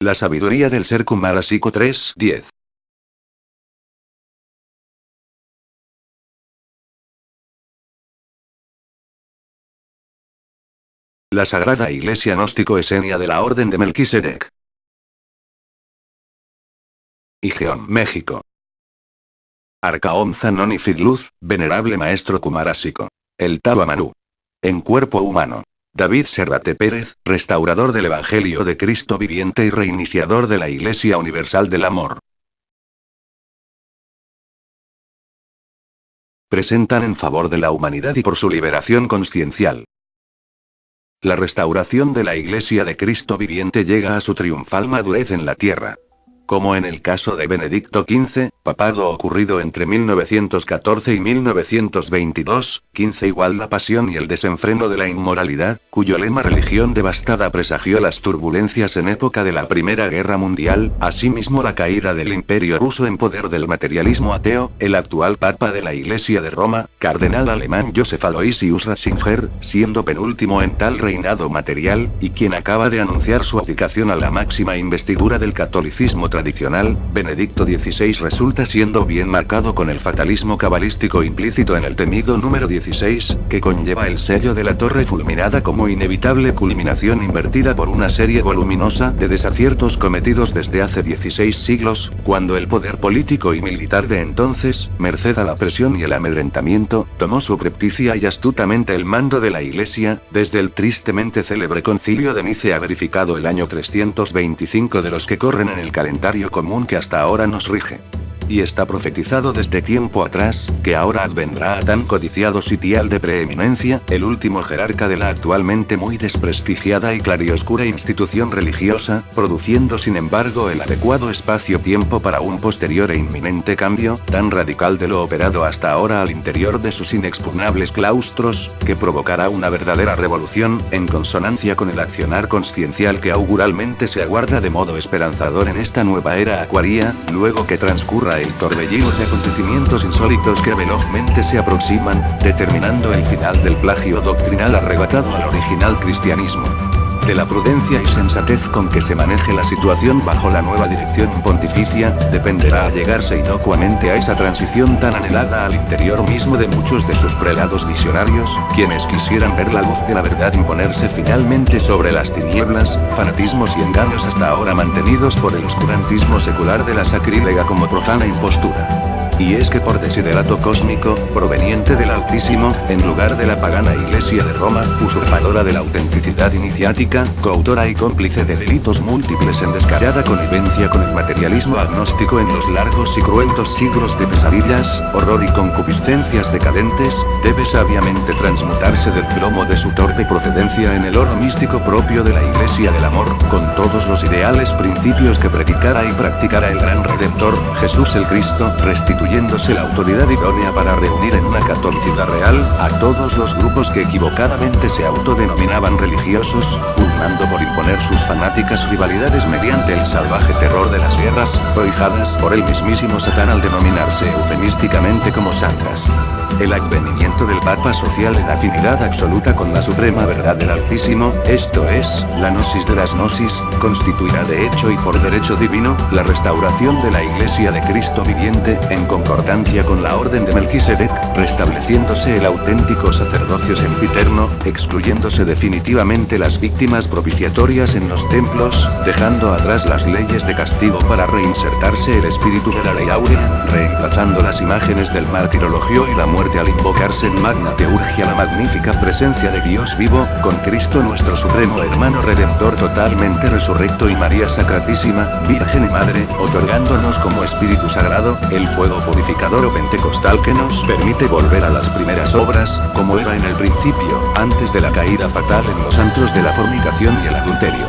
La sabiduría del ser Kumarasiko 3:10. La Sagrada Iglesia Gnóstico-Esenia de la Orden de Melquisedec. Ijeón, México. Arcaón Zanoni Fidluz, Venerable Maestro Kumarasiko. El Taba Manú. En cuerpo humano. David Serrate Pérez, restaurador del Evangelio de Cristo viviente y reiniciador de la Iglesia Universal del Amor. Presentan en favor de la humanidad y por su liberación consciencial. La restauración de la Iglesia de Cristo viviente llega a su triunfal madurez en la tierra. Como en el caso de Benedicto XV, papado ocurrido entre 1914 y 1922, 15 igual la pasión y el desenfreno de la inmoralidad, cuyo lema religión devastada presagió las turbulencias en época de la Primera Guerra Mundial, asimismo la caída del imperio ruso en poder del materialismo ateo, el actual papa de la Iglesia de Roma, cardenal alemán Joseph Aloysius Ratzinger, siendo penúltimo en tal reinado material, y quien acaba de anunciar su abdicación a la máxima investidura del catolicismo tradicional, Benedicto XVI resulta siendo bien marcado con el fatalismo cabalístico implícito en el temido número 16, que conlleva el sello de la torre fulminada como inevitable culminación invertida por una serie voluminosa de desaciertos cometidos desde hace 16 siglos, cuando el poder político y militar de entonces, merced a la presión y el amedrentamiento, tomó subrepticia y astutamente el mando de la Iglesia, desde el tristemente célebre concilio de Nicea verificado el año 325 de los que corren en el calendario común que hasta ahora nos rige. Y está profetizado desde tiempo atrás, que ahora advendrá a tan codiciado sitial de preeminencia, el último jerarca de la actualmente muy desprestigiada y clarioscura institución religiosa, produciendo sin embargo el adecuado espacio-tiempo para un posterior e inminente cambio, tan radical de lo operado hasta ahora al interior de sus inexpugnables claustros, que provocará una verdadera revolución, en consonancia con el accionar consciencial que auguralmente se aguarda de modo esperanzador en esta nueva era acuaria, luego que transcurra el torbellino de acontecimientos insólitos que velozmente se aproximan, determinando el final del plagio doctrinal arrebatado al original cristianismo. De la prudencia y sensatez con que se maneje la situación bajo la nueva dirección pontificia, dependerá llegarse inocuamente a esa transición tan anhelada al interior mismo de muchos de sus prelados visionarios, quienes quisieran ver la luz de la verdad imponerse finalmente sobre las tinieblas, fanatismos y engaños hasta ahora mantenidos por el oscurantismo secular de la sacrílega como profana impostura. Y es que por desiderato cósmico, proveniente del Altísimo, en lugar de la pagana Iglesia de Roma, usurpadora de la autenticidad iniciática, coautora y cómplice de delitos múltiples en descarada connivencia con el materialismo agnóstico en los largos y cruentos siglos de pesadillas, horror y concupiscencias decadentes, debe sabiamente transmutarse del plomo de su torpe procedencia en el oro místico propio de la Iglesia del Amor, con todos los ideales principios que predicara y practicara el gran Redentor, Jesús el Cristo, restituyéndose la autoridad idónea para reunir en una catolicidad real, a todos los grupos que equivocadamente se autodenominaban religiosos, pugnando por imponer sus fanáticas rivalidades mediante el salvaje terror de las guerras, prohijadas por el mismísimo Satán al denominarse eufemísticamente como santas. El advenimiento del Papa social en afinidad absoluta con la suprema verdad del Altísimo, esto es, la gnosis de las gnosis, constituirá de hecho y por derecho divino, la restauración de la Iglesia de Cristo viviente, en concordancia con la orden de Melquisedec, restableciéndose el auténtico sacerdocio sempiterno, excluyéndose definitivamente las víctimas propiciatorias en los templos, dejando atrás las leyes de castigo para reinsertarse el espíritu de la ley áurea, reemplazando las imágenes del martirologio y la muerte al invocarse en magna teurgia la magnífica presencia de Dios vivo, con Cristo nuestro supremo hermano redentor totalmente resurrecto y María Sacratísima, Virgen y Madre, otorgándonos como Espíritu Sagrado, el fuego purificador o pentecostal que nos permite volver a las primeras obras, como era en el principio, antes de la caída fatal en los antros de la fornicación y el adulterio.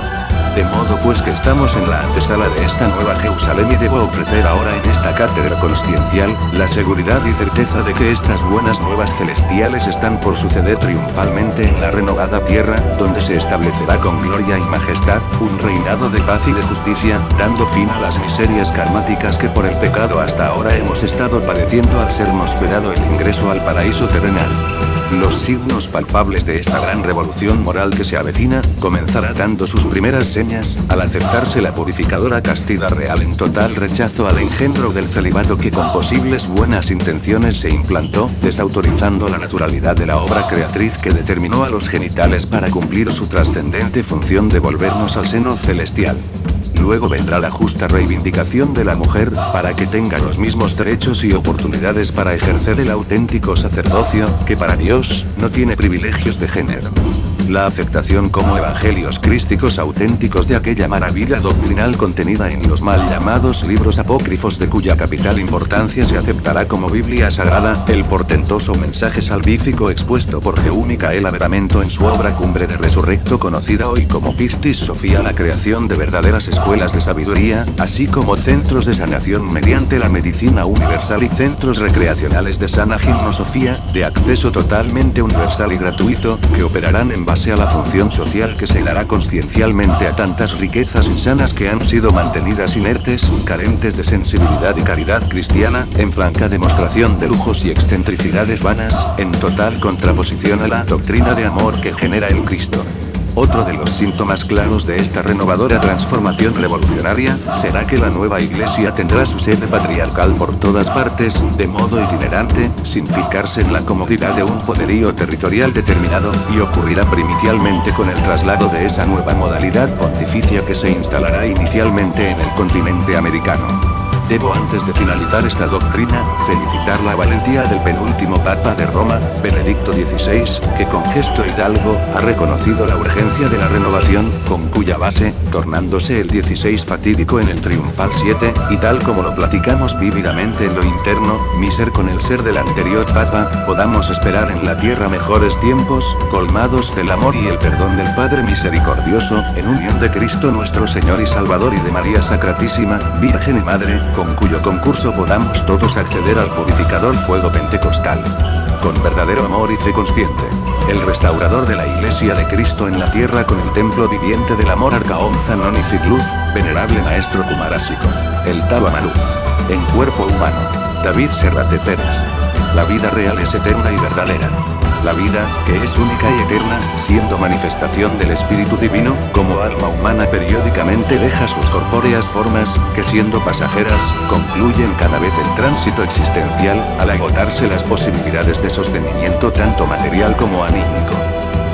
De modo pues que estamos en la antesala de esta nueva Jerusalén y debo ofrecer ahora en esta cátedra consciencial, la seguridad y certeza de que estas buenas nuevas celestiales están por suceder triunfalmente en la renovada tierra, donde se establecerá con gloria y majestad, un reinado de paz y de justicia, dando fin a las miserias karmáticas que por el pecado hasta ahora hemos estado padeciendo al sernos vedado el ingreso al paraíso terrenal. Los signos palpables de esta gran revolución moral que se avecina, comenzará dando sus primeras señas, al aceptarse la purificadora castidad real en total rechazo al engendro del celibato que con posibles buenas intenciones se implantó, desautorizando la naturalidad de la obra creatriz que determinó a los genitales para cumplir su trascendente función de volvernos al seno celestial. Luego vendrá la justa reivindicación de la mujer, para que tenga los mismos derechos y oportunidades para ejercer el auténtico sacerdocio, que para Dios, no tiene privilegios de género. La aceptación como evangelios crísticos auténticos de aquella maravilla doctrinal contenida en los mal llamados libros apócrifos de cuya capital importancia se aceptará como Biblia sagrada, el portentoso mensaje salvífico expuesto por Jehú Micael Averamento en su obra Cumbre de Resurrecto conocida hoy como Pistis Sophia, la creación de verdaderas escuelas de sabiduría, así como centros de sanación mediante la medicina universal y centros recreacionales de sana gimnosofía, de acceso totalmente universal y gratuito, que operarán en base a la función social que se dará consciencialmente a tantas riquezas insanas que han sido mantenidas inertes, carentes de sensibilidad y caridad cristiana, en franca demostración de lujos y excentricidades vanas, en total contraposición a la doctrina de amor que genera el Cristo. Otro de los síntomas claros de esta renovadora transformación revolucionaria, será que la nueva iglesia tendrá su sede patriarcal por todas partes, de modo itinerante, sin fijarse en la comodidad de un poderío territorial determinado, y ocurrirá primicialmente con el traslado de esa nueva modalidad pontificia que se instalará inicialmente en el continente americano. Debo antes de finalizar esta doctrina, felicitar la valentía del penúltimo Papa de Roma, Benedicto XVI, que con gesto hidalgo, ha reconocido la urgencia de la renovación, con cuya base, tornándose el 16 fatídico en el triunfal 7, y tal como lo platicamos vívidamente en lo interno, mi ser con el ser del anterior Papa, podamos esperar en la tierra mejores tiempos, colmados del amor y el perdón del Padre Misericordioso, en unión de Cristo nuestro Señor y Salvador y de María Sacratísima, Virgen y Madre, con cuyo concurso podamos todos acceder al purificador fuego pentecostal. Con verdadero amor y fe consciente. El restaurador de la Iglesia de Cristo en la tierra con el templo viviente del amor Arcaón Zanoni Figluz, venerable maestro Kumarásico. El Taba Malú. En cuerpo humano. David Serrate Pérez. La vida real es eterna y verdadera. La vida, que es única y eterna, siendo manifestación del Espíritu Divino, como alma humana periódicamente deja sus corpóreas formas, que siendo pasajeras, concluyen cada vez el tránsito existencial, al agotarse las posibilidades de sostenimiento tanto material como anímico.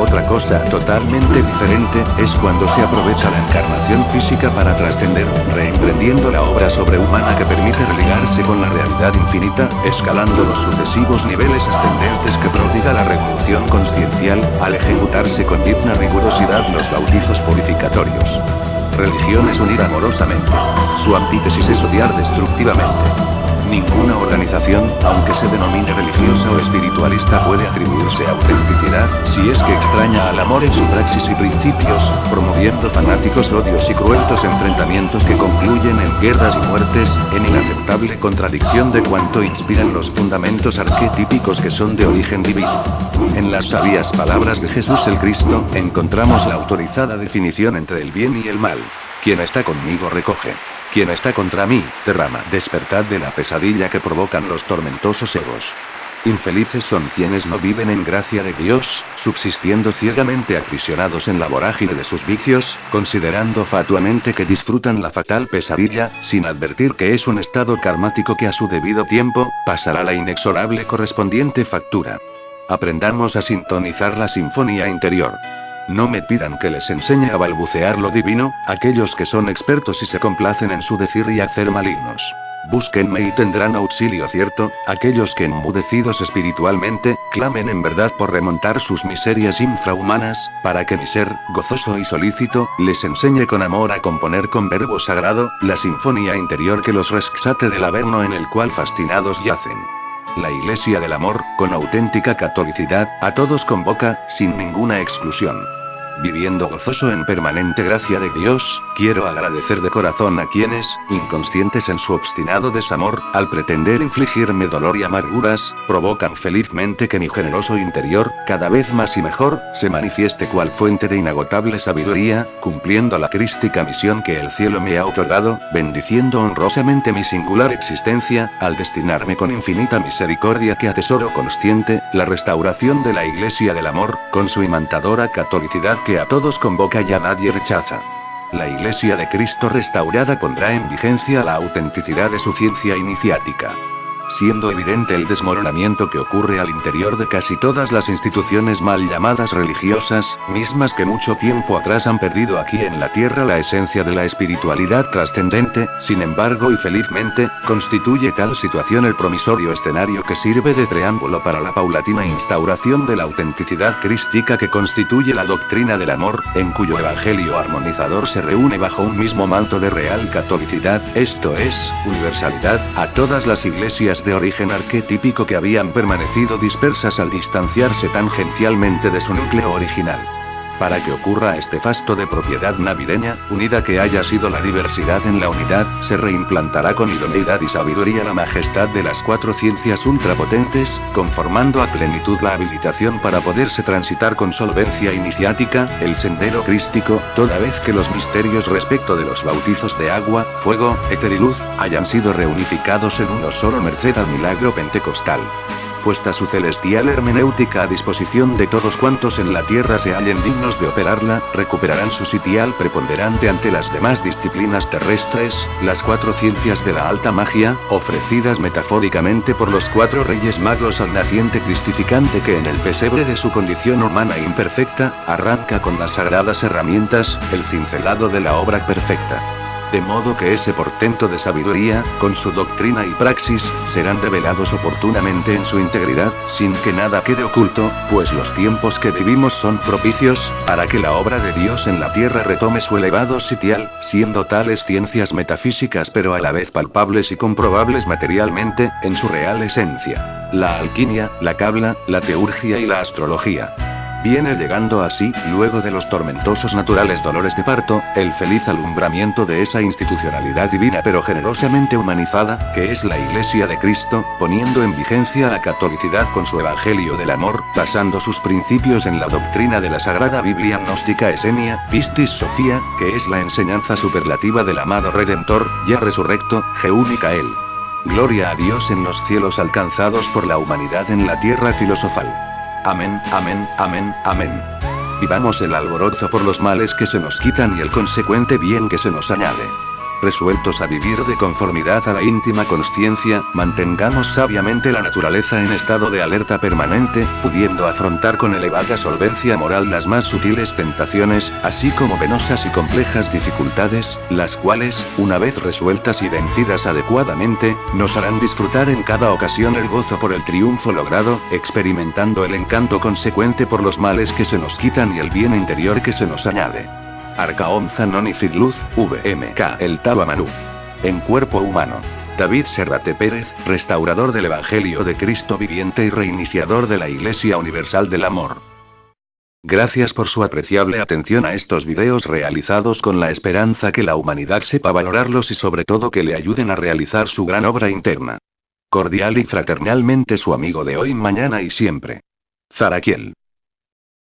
Otra cosa totalmente diferente, es cuando se aprovecha la encarnación física para trascender, reemprendiendo la obra sobrehumana que permite religarse con la realidad infinita, escalando los sucesivos niveles ascendentes que prodiga la revolución consciencial, al ejecutarse con digna rigurosidad los bautizos purificatorios. Religión es unir amorosamente. Su antítesis es odiar destructivamente. Ninguna organización, aunque se denomine religiosa o espiritualista, puede atribuirse autenticidad, si es que extraña al amor en su praxis y principios, promoviendo fanáticos odios y cruentos enfrentamientos que concluyen en guerras y muertes, en inaceptable contradicción de cuanto inspiran los fundamentos arquetípicos que son de origen divino. En las sabias palabras de Jesús el Cristo, encontramos la autorizada definición entre el bien y el mal. Quien está conmigo recoge. Quien está contra mí, derrama. Despertad de la pesadilla que provocan los tormentosos egos. Infelices son quienes no viven en gracia de Dios, subsistiendo ciegamente aprisionados en la vorágine de sus vicios, considerando fatuamente que disfrutan la fatal pesadilla, sin advertir que es un estado karmático que a su debido tiempo, pasará la inexorable correspondiente factura. Aprendamos a sintonizar la sinfonía interior. No me pidan que les enseñe a balbucear lo divino, aquellos que son expertos y se complacen en su decir y hacer malignos. Búsquenme y tendrán auxilio cierto, aquellos que enmudecidos espiritualmente, clamen en verdad por remontar sus miserias infrahumanas, para que mi ser, gozoso y solícito, les enseñe con amor a componer con verbo sagrado, la sinfonía interior que los rescate del averno en el cual fascinados yacen. La Iglesia del Amor, con auténtica catolicidad, a todos convoca, sin ninguna exclusión. viviendo gozoso en permanente gracia de Dios, quiero agradecer de corazón a quienes, inconscientes en su obstinado desamor, al pretender infligirme dolor y amarguras, provocan felizmente que mi generoso interior, cada vez más y mejor, se manifieste cual fuente de inagotable sabiduría, cumpliendo la crística misión que el cielo me ha otorgado, bendiciendo honrosamente mi singular existencia, al destinarme con infinita misericordia que atesoro consciente, la restauración de la Iglesia del Amor, con su imantadora catolicidad que a todos convoca y a nadie rechaza. La Iglesia de Cristo restaurada pondrá en vigencia la autenticidad de su ciencia iniciática. Siendo evidente el desmoronamiento que ocurre al interior de casi todas las instituciones mal llamadas religiosas, mismas que mucho tiempo atrás han perdido aquí en la tierra la esencia de la espiritualidad trascendente, sin embargo y felizmente, constituye tal situación el promisorio escenario que sirve de preámbulo para la paulatina instauración de la autenticidad crística que constituye la doctrina del amor, en cuyo evangelio armonizador se reúne bajo un mismo manto de real catolicidad, esto es, universalidad, a todas las iglesias de origen arquetípico que habían permanecido dispersas al distanciarse tangencialmente de su núcleo original. Para que ocurra este fasto de propiedad navideña, unida que haya sido la diversidad en la unidad, se reimplantará con idoneidad y sabiduría la majestad de las cuatro ciencias ultrapotentes, conformando a plenitud la habilitación para poderse transitar con solvencia iniciática, el sendero crístico, toda vez que los misterios respecto de los bautizos de agua, fuego, éter y luz, hayan sido reunificados en uno solo merced al milagro pentecostal. Puesta su celestial hermenéutica a disposición de todos cuantos en la tierra se hallen dignos de operarla, recuperarán su sitial preponderante ante las demás disciplinas terrestres, las cuatro ciencias de la alta magia, ofrecidas metafóricamente por los cuatro reyes magos al naciente cristificante que en el pesebre de su condición humana imperfecta, arranca con las sagradas herramientas, el cincelado de la obra perfecta. De modo que ese portento de sabiduría, con su doctrina y praxis, serán revelados oportunamente en su integridad, sin que nada quede oculto, pues los tiempos que vivimos son propicios, para que la obra de Dios en la tierra retome su elevado sitial, siendo tales ciencias metafísicas pero a la vez palpables y comprobables materialmente, en su real esencia. La alquimia, la cabla, la teurgia y la astrología. Viene llegando así, luego de los tormentosos naturales dolores de parto, el feliz alumbramiento de esa institucionalidad divina pero generosamente humanizada, que es la Iglesia de Cristo, poniendo en vigencia la catolicidad con su evangelio del amor, basando sus principios en la doctrina de la Sagrada Biblia gnóstica Esenia, Pistis Sophia, que es la enseñanza superlativa del amado Redentor, ya resurrecto, Jehú Micael. Gloria a Dios en los cielos alcanzados por la humanidad en la tierra filosofal. Amén, amén, amén, amén. Vivamos el alborozo por los males que se nos quitan y el consecuente bien que se nos añade. Resueltos a vivir de conformidad a la íntima consciencia, mantengamos sabiamente la naturaleza en estado de alerta permanente, pudiendo afrontar con elevada solvencia moral las más sutiles tentaciones, así como penosas y complejas dificultades, las cuales, una vez resueltas y vencidas adecuadamente, nos harán disfrutar en cada ocasión el gozo por el triunfo logrado, experimentando el encanto consecuente por los males que se nos quitan y el bien interior que se nos añade. Arcaón Zanoni Fidluz, VMK El Tabamanú. En cuerpo humano. David Serrate Pérez, restaurador del Evangelio de Cristo viviente y reiniciador de la Iglesia Universal del Amor. Gracias por su apreciable atención a estos videos realizados con la esperanza que la humanidad sepa valorarlos y sobre todo que le ayuden a realizar su gran obra interna. Cordial y fraternalmente su amigo de hoy, mañana y siempre. Zaraquiel.